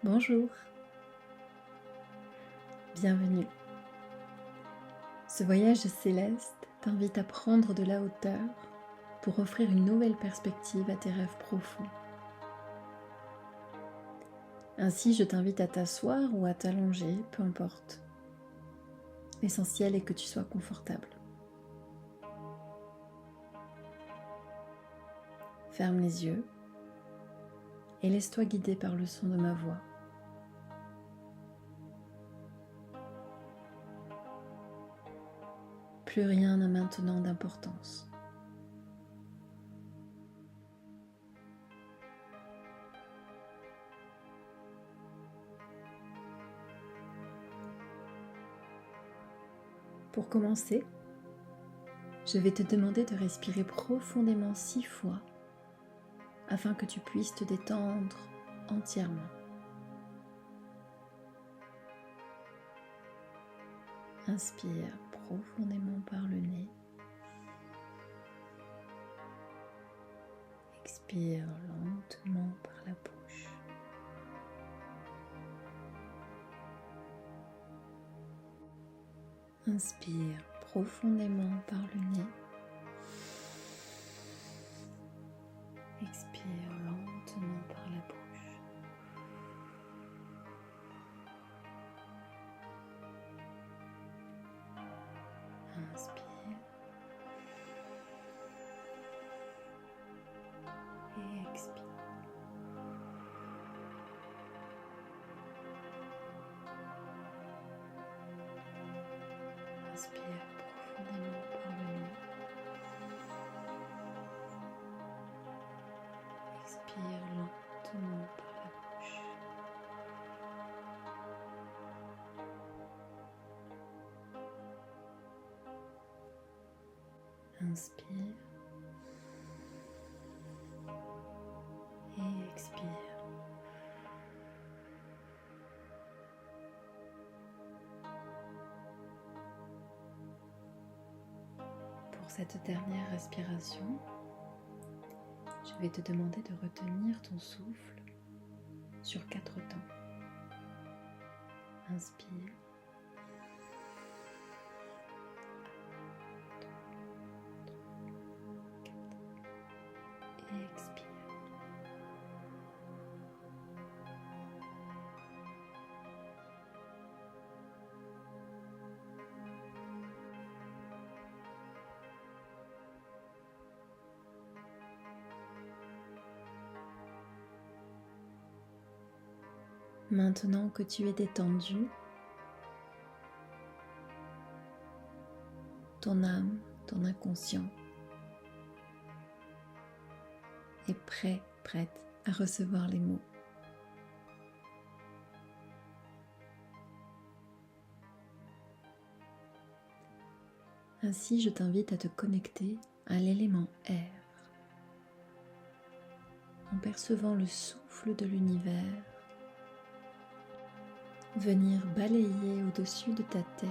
Bonjour, bienvenue. Ce voyage céleste t'invite à prendre de la hauteur pour offrir une nouvelle perspective à tes rêves profonds. Ainsi, je t'invite à t'asseoir ou à t'allonger, peu importe. L'essentiel est que tu sois confortable. Ferme les yeux et laisse-toi guider par le son de ma voix. Plus rien n'a maintenant d'importance. Pour commencer, je vais te demander de respirer profondément 6 fois afin que tu puisses te détendre entièrement. Inspire profondément par le nez. Expire lentement par la bouche. Inspire profondément par le nez. Expire lentement par la bouche. Inspire et expire. Inspire profondément par le nez. Expire lentement par la bouche. Inspire et expire. Pour cette dernière respiration, je vais te demander de retenir ton souffle sur 4 temps. Inspire. Et expire. Maintenant que tu es détendu, ton âme, ton inconscient est prête à recevoir les mots. Ainsi, je t'invite à te connecter à l'élément air, en percevant le souffle de l'univers venir balayer au-dessus de ta tête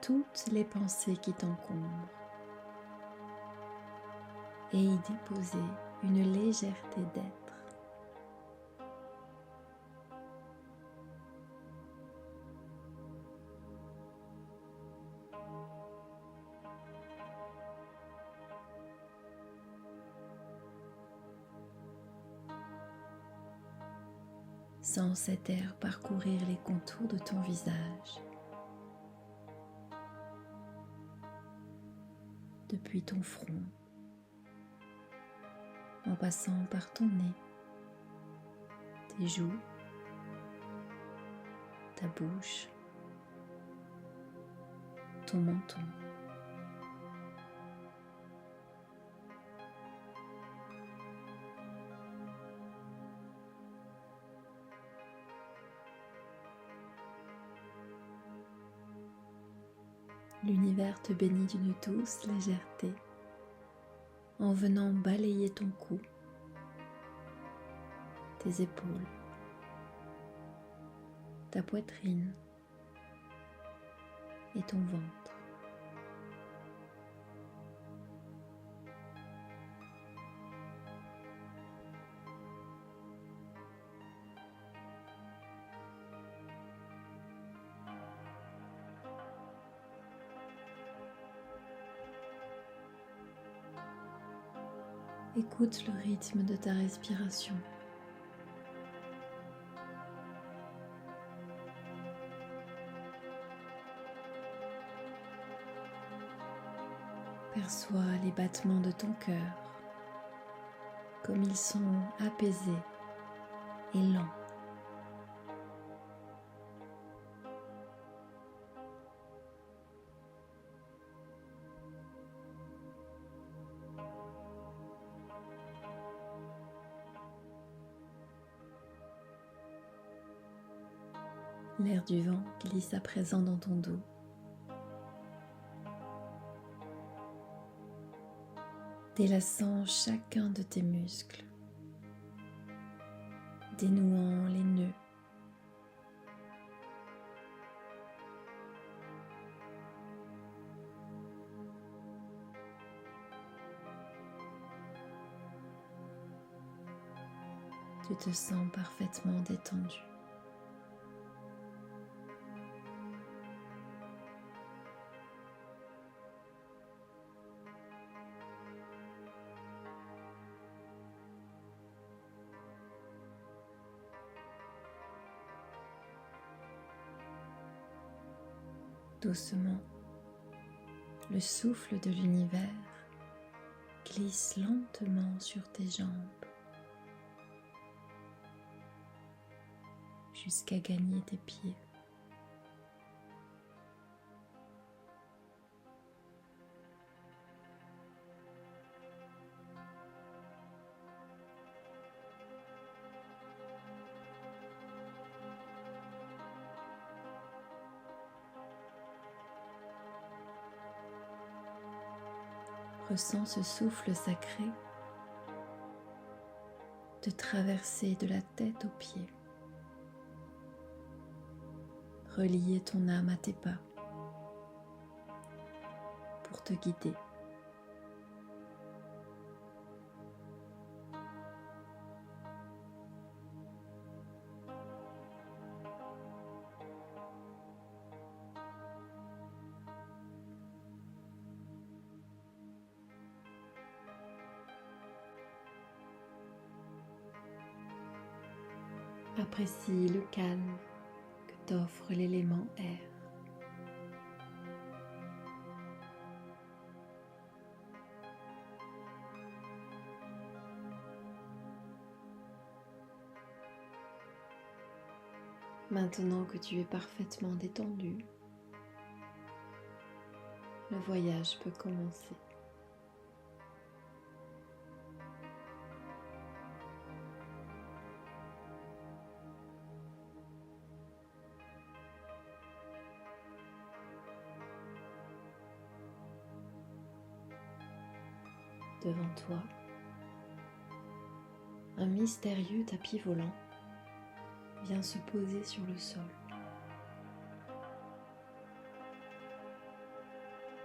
toutes les pensées qui t'encombrent et y déposer une légèreté d'être. Sens cet air parcourir les contours de ton visage, depuis ton front, en passant par ton nez, tes joues, ta bouche, ton menton. L'univers te bénit d'une douce légèreté en venant balayer ton cou, tes épaules, ta poitrine et ton ventre. Écoute le rythme de ta respiration. Perçois les battements de ton cœur, comme ils sont apaisés et lents. L'air du vent glisse à présent dans ton dos. Délaçant chacun de tes muscles, dénouant les nœuds. Tu te sens parfaitement détendu. Doucement, le souffle de l'univers glisse lentement sur tes jambes jusqu'à gagner tes pieds. Ressens ce souffle sacré te traverser de la tête aux pieds. Relier ton âme à tes pas pour te guider. Apprécie le calme que t'offre l'élément air. Maintenant que tu es parfaitement détendu, le voyage peut commencer. Devant toi, un mystérieux tapis volant vient se poser sur le sol.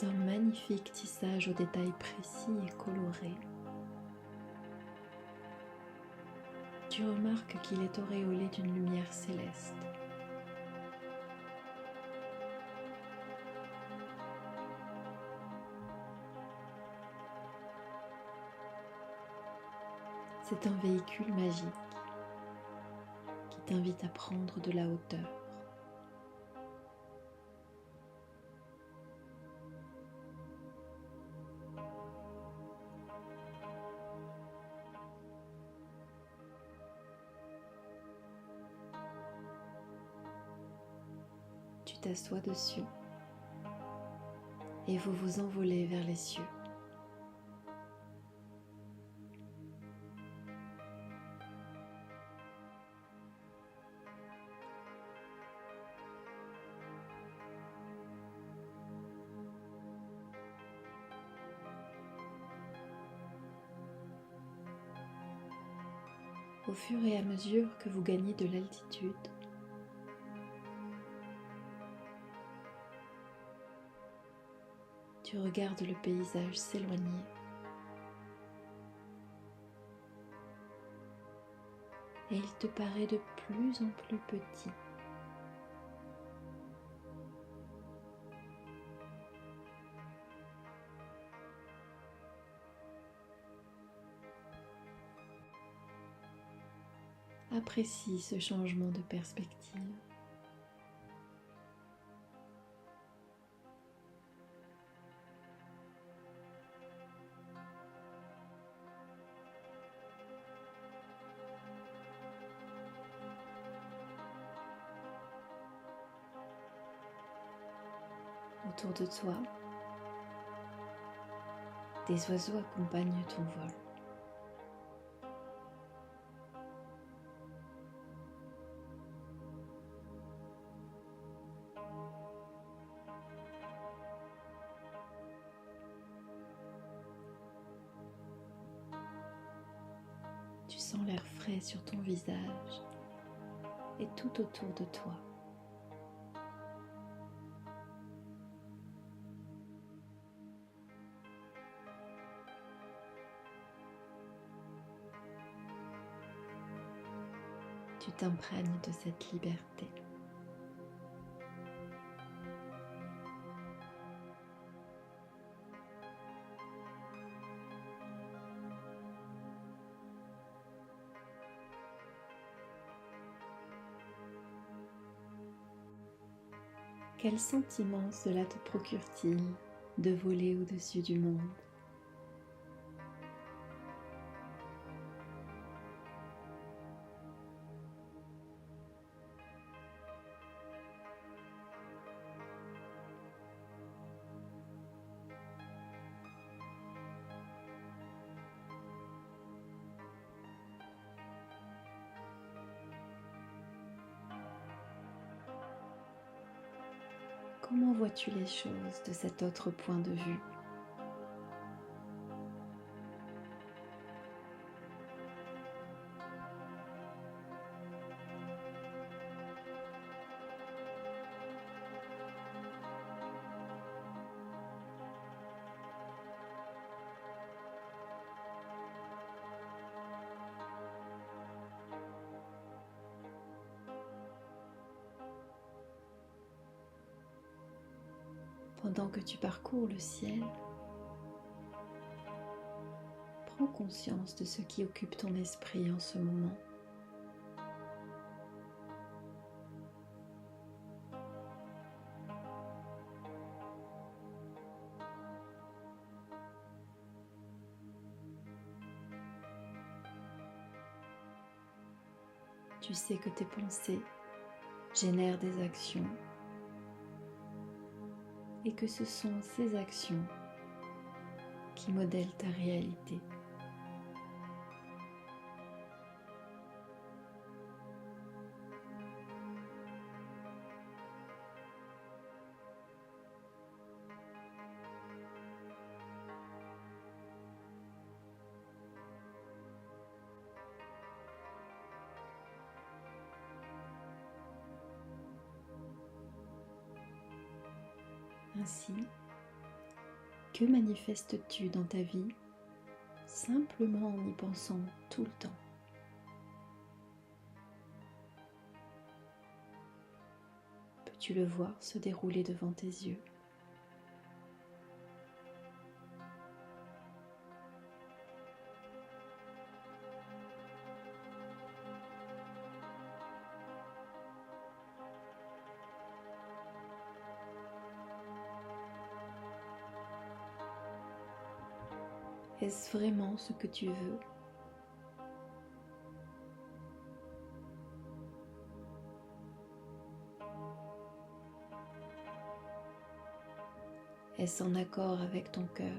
D'un magnifique tissage aux détails précis et colorés, tu remarques qu'il est auréolé d'une lumière céleste. C'est un véhicule magique qui t'invite à prendre de la hauteur. Tu t'assois dessus et vous vous envolez vers les cieux. Au fur et à mesure que vous gagnez de l'altitude, tu regardes le paysage s'éloigner et il te paraît de plus en plus petit. apprécie ce changement de perspective. Autour de toi, des oiseaux accompagnent ton vol. Tu sens l'air frais sur ton visage et tout autour de toi. Tu t'imprègnes de cette liberté. Quel sentiment cela te procure-t-il de voler au-dessus du monde ? Comment vois-tu les choses de cet autre point de vue ? Pendant que tu parcours le ciel, prends conscience de ce qui occupe ton esprit en ce moment. Tu sais que tes pensées génèrent des actions et que ce sont ces actions qui modèlent ta réalité. Ainsi, que manifestes-tu dans ta vie simplement en y pensant tout le temps ? Peux-tu le voir se dérouler devant tes yeux ? Est-ce vraiment ce que tu veux ? Est-ce en accord avec ton cœur ?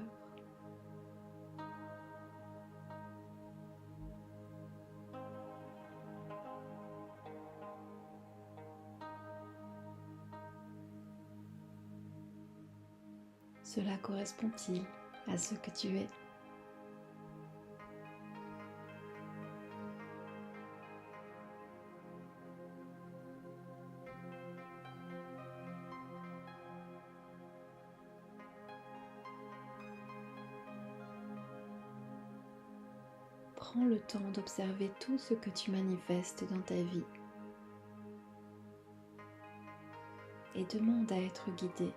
Cela correspond-il à ce que tu es ? Prends le temps d'observer tout ce que tu manifestes dans ta vie et demande à être guidé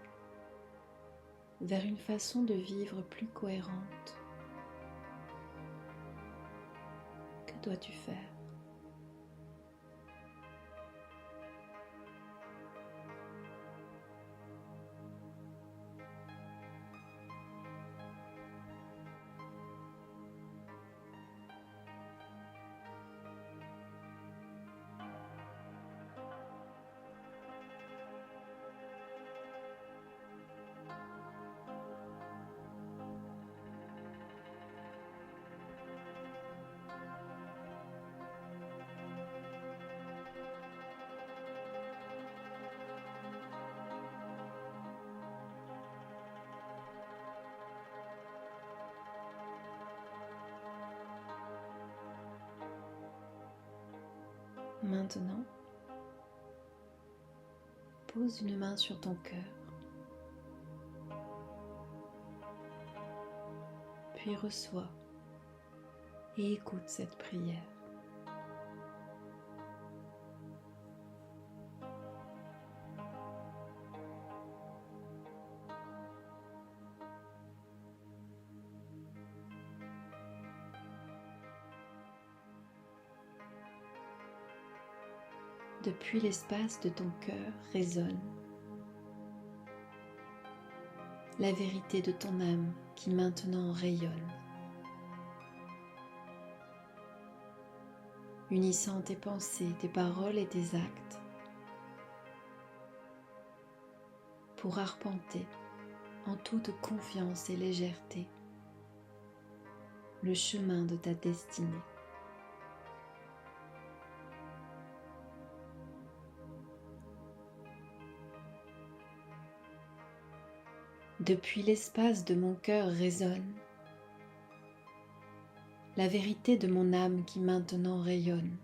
vers une façon de vivre plus cohérente. Que dois-tu faire ? Maintenant, pose une main sur ton cœur, puis reçois et écoute cette prière. Depuis l'espace de ton cœur résonne la vérité de ton âme qui maintenant rayonne, unissant tes pensées, tes paroles et tes actes pour arpenter en toute confiance et légèreté le chemin de ta destinée. Depuis l'espace de mon cœur résonne la vérité de mon âme qui maintenant rayonne,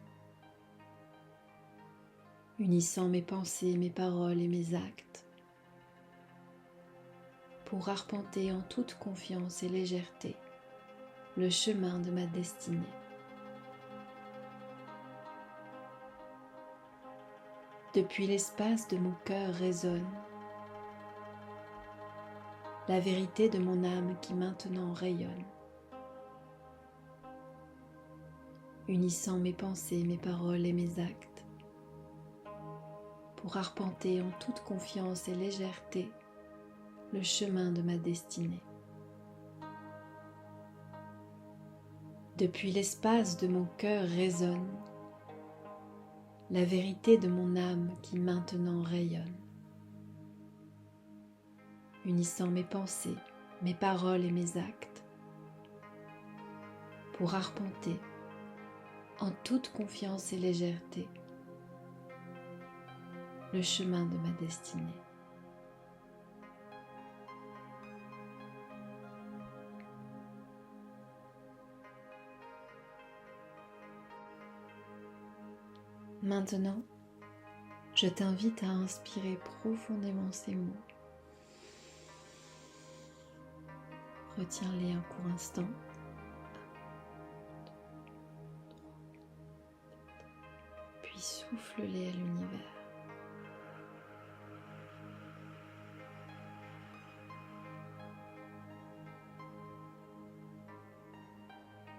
unissant mes pensées, mes paroles et mes actes pour arpenter en toute confiance et légèreté le chemin de ma destinée. Depuis l'espace de mon cœur résonne la vérité de mon âme qui maintenant rayonne, unissant mes pensées, mes paroles et mes actes pour arpenter en toute confiance et légèreté le chemin de ma destinée. Depuis l'espace de mon cœur résonne la vérité de mon âme qui maintenant rayonne, unissant mes pensées, mes paroles et mes actes pour arpenter en toute confiance et légèreté le chemin de ma destinée. Maintenant, je t'invite à inspirer profondément ces mots. Retiens-les un court instant. Puis souffle-les à l'univers.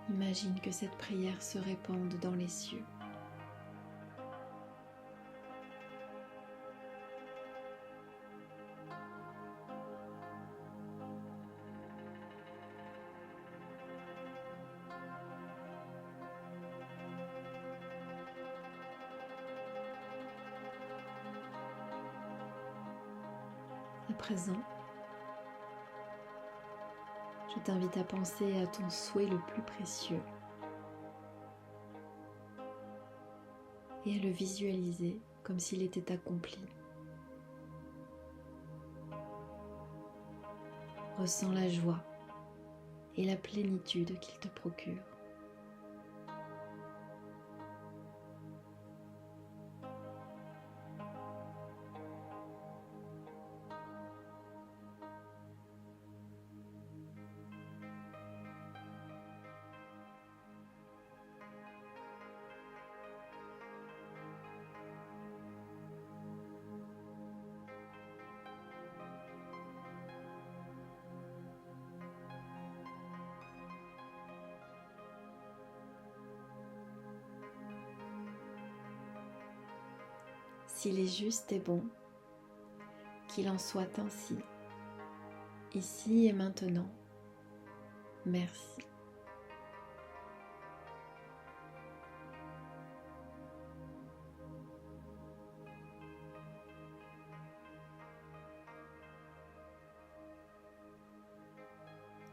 Imagine que cette prière se répande dans les cieux. À présent, je t'invite à penser à ton souhait le plus précieux et à le visualiser comme s'il était accompli. Ressens la joie et la plénitude qu'il te procure. S'il est juste et bon, qu'il en soit ainsi, ici et maintenant. Merci.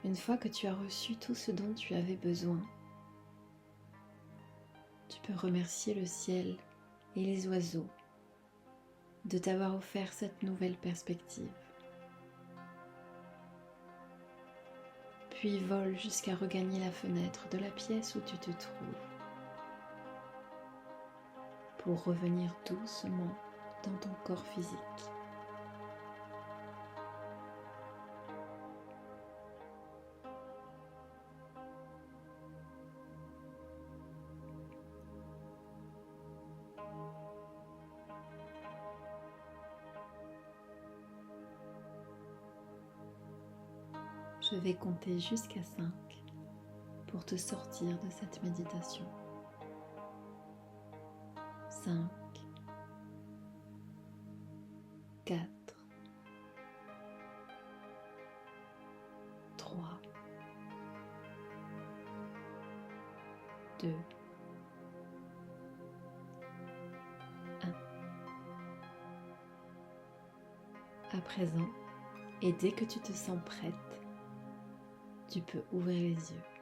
Une fois que tu as reçu tout ce dont tu avais besoin, tu peux remercier le ciel et les oiseaux de t'avoir offert cette nouvelle perspective. Puis vole jusqu'à regagner la fenêtre de la pièce où tu te trouves. pour revenir doucement dans ton corps physique. Je vais compter jusqu'à 5 pour te sortir de cette méditation. 5, 4, 3, 2, 1. À présent, et dès que tu te sens prête, tu peux ouvrir les yeux.